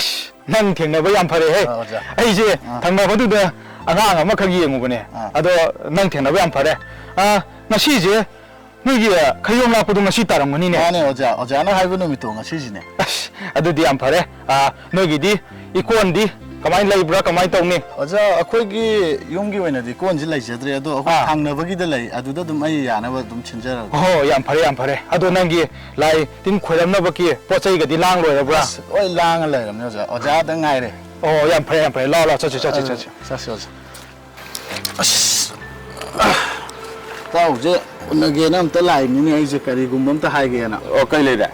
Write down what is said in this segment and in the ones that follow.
ꯑꯁ ꯅꯪ ꯊꯦꯡꯅꯕ ꯌꯥꯝ ꯐꯔꯦꯍꯦ ꯑꯩꯁꯦ ꯊꯪꯅꯕꯗꯨꯗ ꯑꯉꯥꯡ ꯑꯃꯈꯛ ꯌꯦꯡꯉꯨꯕꯅꯦ ꯑꯗꯣ ꯅꯪ ꯊꯦꯡꯅꯕ ꯌꯥꯝ ꯐꯔꯦ ꯉꯁꯤꯁꯦ ꯅꯣꯏꯒꯤ ꯈꯌꯣꯝ ꯂꯥꯛꯄꯗꯣ ꯉꯁꯤ ꯇꯥꯔꯝꯒꯅꯤꯅꯦ ꯃꯥꯅꯦ ꯑꯣꯖꯥꯅ ꯍꯥꯏꯕ ꯅꯨꯃꯤꯠꯇꯣ ꯉꯁꯤꯁꯤꯅꯦ ꯑꯁ ꯑꯗꯨꯗꯤ ꯌꯥꯝ ꯐꯔꯦ ꯅꯣꯏꯒꯤꯗꯤ ꯏꯀꯣꯟꯗꯤ ꯀꯃꯥꯏꯅ ꯂꯩꯕ꯭ꯔꯥ ꯀꯃꯥꯏꯅ ꯇꯧꯅꯤ ꯑꯣꯖꯥ ꯑꯩꯈꯣꯏꯒꯤ ꯌꯨꯝꯒꯤ ꯑꯣꯏꯅꯗꯤ ꯀꯣꯟꯁꯤ ꯂꯩꯖꯗ꯭ꯔꯦ ꯑꯗꯣ ꯑꯩꯈꯣꯏ ꯊꯪꯅꯕꯒꯤꯗ ꯂꯩ ꯑꯗꯨꯗ ꯑꯗꯨꯝ ꯑꯩ ꯌꯥꯅꯕ ꯑꯗꯨꯝ ꯁꯤꯟꯖꯔꯒꯦ ꯍꯣ ꯌꯥꯝ ꯐꯔꯦ ꯑꯗꯣ ꯅꯪꯒꯤ ꯂꯥꯏ ꯇꯤꯟ ꯈꯣꯏꯔꯝꯅꯕꯒꯤ ꯄꯣꯠ ꯆꯩꯒꯗꯤ ꯂꯥꯡ ꯂꯣꯏꯔꯕ꯭ꯔꯥ ꯍꯣꯏ ꯂꯥꯡꯉ ꯂꯩꯔꯕꯅꯦ ꯑꯣꯖꯥꯗ ꯉꯥꯏꯔꯦ ꯑꯣ ꯌꯥꯝ ꯐꯔꯦ ꯂꯥꯛꯑꯣ ꯆꯠꯁꯤ ꯆꯠꯁꯤ ꯑꯣꯖꯥ ꯑꯁ ꯇꯥꯎꯁꯦ ꯎꯅꯒꯦꯅ ꯑꯝꯇ ꯂꯥꯛꯏꯅꯤꯅꯦ ꯑꯩꯁꯦ ꯀꯔꯤꯒꯨꯝꯕ ꯑꯝꯇ ꯍꯥꯏꯒꯦꯅ ꯑꯣ ꯀꯩ ꯂꯩꯔꯦ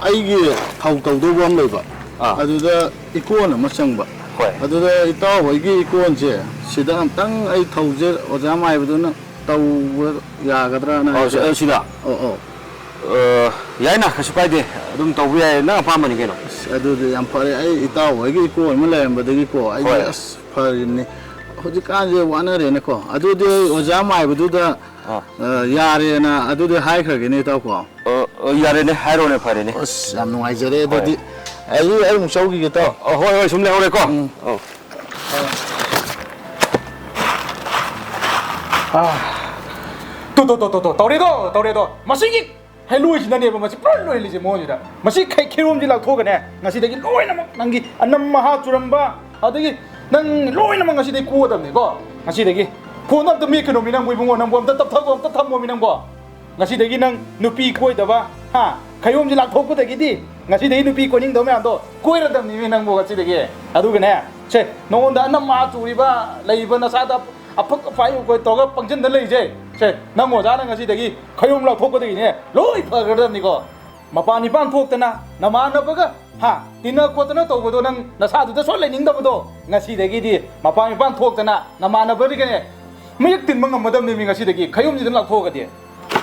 ꯑꯩꯒꯤ ꯊꯧ ꯇꯧꯗꯧꯕ ꯑꯃ ꯂꯩꯕ ꯑꯗꯨꯗ ꯏꯀꯣꯟ ꯑꯃ ꯆꯪꯕ ꯑꯗꯨꯗ ꯏꯇꯥꯎ ꯍꯣꯏꯒꯤ ꯏꯀꯣꯟꯁꯦ ꯁꯤꯗ ꯑꯝꯇꯪ ꯑꯩ ꯊꯧꯁꯦ ꯑꯣꯖꯥ ꯃꯥꯏꯕꯗꯨꯅ ꯇꯧꯕ ꯌꯥꯒꯗ꯭ꯔꯥꯅ ꯁꯤꯗ ꯌꯥꯏꯅ ꯀꯩꯁꯨ ꯀꯥꯏꯗꯦ ꯑꯗꯨꯝ ꯇꯧꯕ ꯌꯥꯏ ꯅꯪ ꯑꯄꯥꯝꯕꯅꯤ ꯀꯩꯅꯣ ꯑꯗꯨꯗꯤ ꯌꯥꯝ ꯐꯔꯦ ꯑꯩ ꯏꯇꯥꯎ ꯍꯣꯏꯒꯤ ꯏꯀꯣꯟ ꯑꯃ ꯂꯩꯔꯝꯕꯗꯒꯤꯀꯣ ꯑꯩꯁꯦ ꯑꯁ ꯐꯔꯤꯕꯅꯤ ꯍꯧꯖꯤꯛꯀꯥꯟꯁꯦ ꯋꯥꯅꯔꯦꯅꯦꯀꯣ ꯑꯗꯨꯗꯤ ꯑꯣꯖꯥ ꯃꯥꯏꯕꯗꯨꯗ ꯌꯥꯔꯦꯅ ꯑꯗꯨꯗꯤ ꯍꯥꯏꯈ꯭ꯔꯒꯦꯅꯦ ꯏꯇꯥꯎꯀꯣ ꯌꯥꯔꯦꯅꯦ ꯍꯥꯏꯔꯣꯅꯦ ꯐꯔꯦꯅꯦ ꯑꯁ ꯌꯥꯝ ꯅꯨꯡꯉꯥꯏꯖꯔꯦ ꯑꯗꯨꯗꯤ ꯑꯩ ꯑꯃꯨꯛ ꯆꯧꯈꯤꯒꯦ ꯇꯥꯎ ꯍꯣꯏ ꯁꯨꯝ ꯂꯩꯍꯧꯔꯦꯀꯣ ꯇꯧꯔꯦꯗꯣ ꯃꯁꯤꯒꯤ ꯍꯩꯂꯣꯏꯁꯤꯅꯅꯦꯕ ꯃꯁꯤ ꯄꯨꯔꯥ ꯂꯣꯏꯍꯜꯂꯤꯁꯦ ꯃꯣꯏꯁꯤꯗ ꯃꯁꯤ ꯈꯦꯔꯣꯝꯁꯤ ꯂꯥꯛꯊꯣꯛꯑꯒꯅꯦ ꯉꯁꯤꯗꯒꯤ ꯂꯣꯏꯅꯃꯛ ꯅꯪꯒꯤ ꯑꯅꯝ ꯃꯍꯥ ꯆꯨꯔꯝꯕ ꯑꯗꯒꯤ ꯅꯪ ꯂꯣꯏꯅꯃꯛ ꯉꯁꯤꯗꯒꯤ ꯀꯣꯗꯕꯅꯤꯀꯣ ꯉꯁꯤꯗꯒꯤ ꯐꯣꯟ ꯑꯝꯇ ꯃꯦꯠꯀꯅꯣ ꯃꯤ ꯅꯪꯕꯨ ꯏꯕꯨꯡꯉꯣ ꯅꯪꯕꯨ ꯑꯝꯇ ꯇꯞꯊꯒꯣ ꯑꯝꯇ ꯊꯝꯃꯣ ꯃꯤ ꯅꯪꯕꯣ ꯉꯁꯤꯗꯒꯤ ꯅꯪ ꯅꯨꯄꯤ ꯀꯣꯏꯗꯕ ꯈꯌꯣꯝꯁꯤ ꯂꯥꯛꯊꯣꯛꯄꯗꯒꯤꯗꯤ ꯉꯁꯤꯗꯒꯤ ꯅꯨꯄꯤ ꯀꯣꯏꯅꯤꯡꯗꯕ ꯃꯌꯥꯝꯗꯣ ꯀꯣꯏꯔꯗꯕꯅꯤ ꯃꯤ ꯅꯪꯕꯨ ꯉꯁꯤꯗꯒꯤ ꯑꯗꯨꯒꯅꯦ ꯁꯦ ꯅꯉꯣꯟꯗ ꯑꯅꯝ ꯃꯍꯥ ꯆꯨꯔꯤꯕ ꯂꯩꯕ ꯅꯁꯥꯗ ꯑꯐꯛ ꯑꯐꯥꯏ ꯇꯧꯔꯒ ꯄꯪꯖꯟꯗ ꯂꯩꯖꯦ ꯁꯦ ꯅꯪ ꯑꯣꯖꯥꯅ ꯉꯁꯤꯗꯒꯤ ꯈꯌꯣꯝ ꯂꯥꯛꯊꯣꯛꯄꯗꯒꯤꯅꯦ ꯂꯣꯏ ꯐꯒ꯭ꯔꯗꯕꯅꯤꯀꯣ ꯃꯄꯥꯟ ꯏꯄꯥꯟ ꯊꯣꯛꯇꯅ ꯅꯃꯥꯟꯅꯕꯒ ꯇꯤꯟꯅ ꯈꯣꯠꯇꯅ ꯇꯧꯕꯗꯣ ꯅꯪ ꯅꯁꯥꯗꯨꯗ ꯁꯣꯏ ꯂꯩꯅꯤꯡꯗꯕꯗꯣ ꯉꯁꯤꯗꯒꯤꯗꯤ ꯃꯄꯥꯟ ꯏꯄꯥꯟ ꯊꯣꯛꯇꯅ ꯅꯃꯥꯟꯅꯕꯗꯒꯤꯅꯦ ꯃꯌꯦꯛ ꯇꯤꯟꯕ ꯉꯝꯃꯗꯕꯅꯤ ꯃꯤ ꯉꯁꯤꯗꯒꯤ ꯈꯌꯣꯝꯁꯤꯗ ꯂꯥꯛꯊꯣꯛꯑꯒꯗꯤ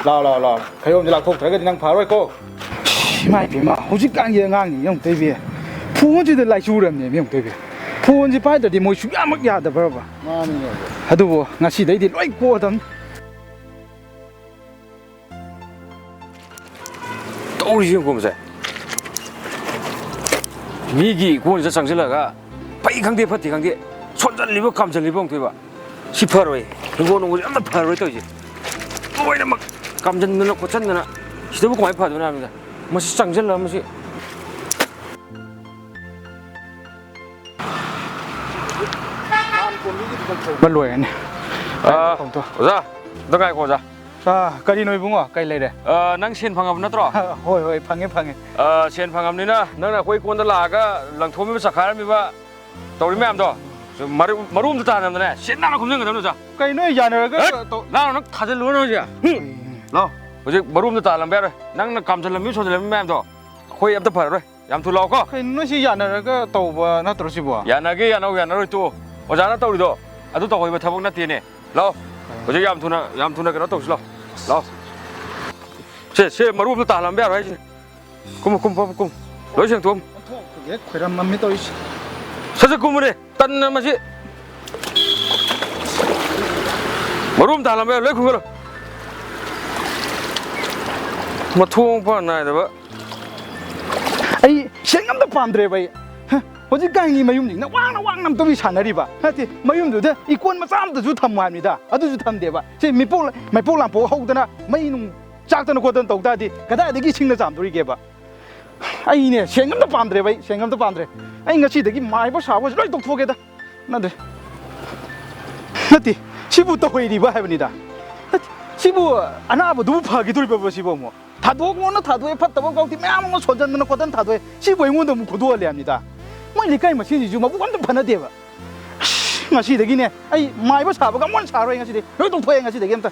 ꯂꯥꯛꯑꯣ ꯈꯌꯣꯝꯁꯤ ꯂꯥꯛꯊꯣꯛꯇ꯭ꯔꯒꯗꯤ ꯅꯪ ꯐꯔꯣꯏꯀꯣ ꯏꯃꯥ ꯏꯄꯦꯝꯃ ꯍꯧꯖꯤꯛꯀꯥꯟꯒꯤ ꯑꯉꯥꯡꯁꯤꯡ ꯌꯦꯡꯉꯨ ꯇꯣꯏꯕꯤ ꯐꯣꯟꯁꯤꯗ ꯂꯥꯏꯆꯨꯔꯕꯅꯦ ꯌꯦꯡꯉꯨ ꯇꯣꯏꯕꯤ ꯐꯣꯟꯁꯤ ꯄꯥꯏꯗ꯭ꯔꯗꯤ ꯃꯣꯏ ꯁꯨꯛꯌꯥꯃꯛ ꯌꯥꯗꯕ꯭ꯔꯕ ꯃꯥꯅꯤꯅꯦ ꯑꯗꯨꯕꯨ ꯉꯁꯤꯗꯩꯗꯤ ꯂꯣꯏ ꯀꯣꯗꯝ ꯇꯧꯔꯤꯁꯤ ꯀꯣꯝꯁꯦ ꯃꯤꯒꯤ ꯀꯣꯟꯁꯤꯗ ꯆꯪꯁꯤꯜꯂꯒ ꯐꯩ ꯈꯪꯗꯦ ꯐꯠꯇꯦ ꯈꯪꯗꯦ ꯁꯣꯟꯖꯜꯂꯤꯕ ꯀꯥꯝꯖꯜꯂꯤꯕ ꯑꯃꯨꯛꯇꯣꯏꯕ ꯁꯤ ꯐꯔꯣꯏ ꯍꯤꯡꯒꯣꯜ ꯅꯨꯡꯒꯣꯜꯁꯦ ꯌꯥꯝꯅ ꯐꯔꯣꯏ ꯇꯧꯔꯤꯁꯦ ꯂꯣꯏꯅꯃꯛ ꯀꯥꯝꯖꯟꯗꯅ ꯈꯣꯠꯆꯟꯗꯅ ꯁꯤꯗꯕꯨ ꯀꯃꯥꯏꯅ ꯐꯗꯣꯏꯅꯣ ꯍꯥꯏꯕꯅꯤꯗ ꯃꯁꯤ ꯆꯪꯁꯤꯜꯂꯒ ꯃꯁꯤ ꯂꯣꯏꯔꯅꯤ ꯑꯣꯖꯥ ꯑꯝꯇ ꯉꯥꯏꯈꯣ ꯑꯣꯖꯥ ꯀꯔꯤꯅꯣ ꯏꯕꯨꯡꯉꯣ ꯀꯩ ꯂꯩꯔꯦ ꯅꯪ ꯁꯦꯟ ꯐꯪꯉꯕ ꯅꯠꯇ꯭ꯔꯣ ꯍꯣꯏ ꯐꯪꯉꯦ ꯁꯦꯟ ꯐꯪꯉꯕꯅꯤꯅ ꯅꯪꯅ ꯑꯩꯈꯣꯏ ꯀꯣꯟꯗ ꯂꯥꯛꯑꯒ ꯂꯪꯊꯣꯛꯑꯝꯃꯤꯕ ꯆꯈꯥꯏꯔꯝꯃꯤꯕ ꯇꯧꯔꯤ ꯃꯌꯥꯝꯗꯣ ꯃꯔꯨꯝꯗ ꯇꯥꯍꯟꯅꯕꯅꯦ ꯁꯦꯟ ꯅꯥꯟꯅ ꯈꯨꯝꯖꯤꯟꯒꯗꯕꯅꯤ ꯑꯣꯖꯥ ꯀꯩꯅꯣ ꯌꯥꯅꯔꯒ ꯂꯥꯛꯑꯣ ꯅꯪ ꯊꯥꯖꯤꯜꯂꯨꯔꯅꯨ ꯍꯧꯖꯤꯛ ꯂꯥꯛꯑꯣ ꯍꯧꯖꯤꯛ ꯃꯔꯨꯝꯗ ꯇꯥꯍꯜꯂꯝꯕ ꯌꯥꯔꯣꯏ ꯅꯪꯅ ꯀꯥꯝꯖꯜꯂꯝꯃꯤ ꯁꯣꯟꯖꯜꯂꯝꯃꯤ ꯃꯌꯥꯝꯗꯣ ꯑꯩꯈꯣꯏ ꯑꯝꯇ ꯐꯔꯔꯣꯏ ꯌꯥꯝ ꯊꯨ ꯂꯥꯛꯑꯣꯀꯣ ꯀꯩꯅꯣ ꯁꯤ ꯌꯥꯅꯔꯒ ꯇꯧꯕ ꯅꯠꯇ꯭ꯔꯣ ꯁꯤꯕꯣ ꯌꯥꯅꯒꯦ ꯌꯥꯅꯔꯣꯏ ꯇꯣꯛꯑꯣ ꯑꯣꯖꯥꯅ ꯇꯧꯔꯤꯗꯣ ꯑꯗꯨ ꯇꯧꯍꯩꯕ ꯊꯕꯛ ꯅꯠꯇꯦꯅꯦ ꯂꯥꯛꯑꯣ ꯍꯧꯖꯤꯛ ꯌꯥꯝ ꯊꯨꯅ ꯀꯩꯅꯣ ꯇꯧꯁꯤ ꯂꯥꯛꯑꯣ ꯁꯦ ꯃꯔꯨꯝꯗ ꯇꯥꯍꯜꯂꯝꯕ ꯌꯥꯔꯣꯏ ꯍꯥꯏꯁꯤꯅꯦ ꯀꯨꯝ ꯂꯣꯏ ꯁꯦꯡꯇꯣꯛꯑꯝ ꯈꯣꯏꯔꯝꯃꯝꯃꯤ ꯇꯧꯔꯤꯁꯤ ꯁꯠ ꯀꯨꯝꯕꯅꯦ ꯇꯟꯅ ꯃꯁꯤ ꯃꯔꯨꯝ ꯇꯥꯍꯜꯂꯝꯕ ꯌꯥꯔꯣꯏ ꯂꯣꯏ ꯈꯨꯝꯒꯠꯂꯣ ꯃꯊꯣꯡ ꯐ ꯅꯥꯏꯗꯕ ꯑꯩ ꯁꯦꯟ ꯑꯝꯇ ꯄꯥꯝꯗ꯭ꯔꯦꯕ ꯑꯩ ꯍꯧꯖꯤꯛꯀꯥꯟꯒꯤ ꯃꯌꯨꯝꯁꯤꯡꯅ ꯋꯥꯡꯅ ꯑꯝꯇ ꯁꯥꯟꯅꯔꯤꯕ ꯅꯠꯇꯦ ꯃꯌꯨꯝꯗꯨꯗ ꯏꯀꯣꯟ ꯃꯆꯥ ꯑꯝꯇꯁꯨ ꯊꯝꯃꯨ ꯍꯥꯏꯕꯅꯤꯗ ꯑꯗꯨꯁꯨ ꯊꯝꯗꯦꯕ ꯁꯤ ꯃꯩꯄꯣꯛ ꯂꯥꯡꯄꯣꯛ ꯍꯧꯗꯅ ꯃꯩ ꯅꯨꯡ ꯆꯥꯛꯇꯅ ꯈꯣꯠꯇꯅ ꯇꯧ ꯇꯥꯔꯗꯤ ꯀꯗꯥꯏꯗꯒꯤ ꯏꯁꯤꯡꯅ ꯆꯥꯝꯗꯣꯔꯤꯒꯦꯕ ꯑꯩꯅꯦ ꯁꯦꯟ ꯑꯝꯇ ꯄꯥꯝꯗ꯭ꯔꯦꯕ ꯑꯩ ꯉꯁꯤꯗꯒꯤ ꯃꯥꯏꯕ ꯁꯥꯕꯁꯨ ꯂꯣꯏ ꯇꯧꯊꯣꯛꯀꯦꯗ ꯅꯠꯇꯦ ꯁꯤꯕꯨ ꯇꯧꯍꯩꯔꯤꯕ ꯍꯥꯏꯕꯅꯤꯗ ꯁꯤꯕꯨ ꯑꯅꯥꯕꯗꯨꯕꯨ ꯐꯈꯤꯗꯣꯔꯤꯕ ꯁꯤꯕꯨ ꯑꯃꯨꯛ ꯊꯥꯗꯣꯛꯑꯦ ꯐꯠꯇꯕ ꯀꯥꯎꯊꯤ ꯃꯌꯥꯝ ꯑꯃ ꯁꯣꯟꯖꯟꯗꯅ ꯈꯣꯠꯇꯅ ꯊꯥꯗꯣꯛꯑꯦ ꯁꯤꯕꯨ ꯑꯩꯉꯣꯟꯗ ꯑꯃꯨꯛ ꯈꯨꯗꯣꯛꯍꯜꯂꯦ ꯍꯥꯏꯕꯅꯤꯗ ꯃꯣꯏ ꯂꯩꯀꯥꯏ ꯃꯁꯦꯟꯁꯤꯁꯨ ꯃꯕꯨꯛ ꯑꯝꯇ ꯐꯅꯗꯦꯕ ꯉꯁꯤꯗꯒꯤꯅꯦ ꯑꯩ ꯃꯥꯏꯕ ꯁꯥꯕꯒ ꯑꯃꯨꯛ ꯁꯥꯔꯣꯏ ꯉꯁꯤꯗꯤ ꯂꯣꯏ ꯇꯧꯊꯣꯛꯑꯦ ꯉꯁꯤꯗꯒꯤ ꯑꯝꯇ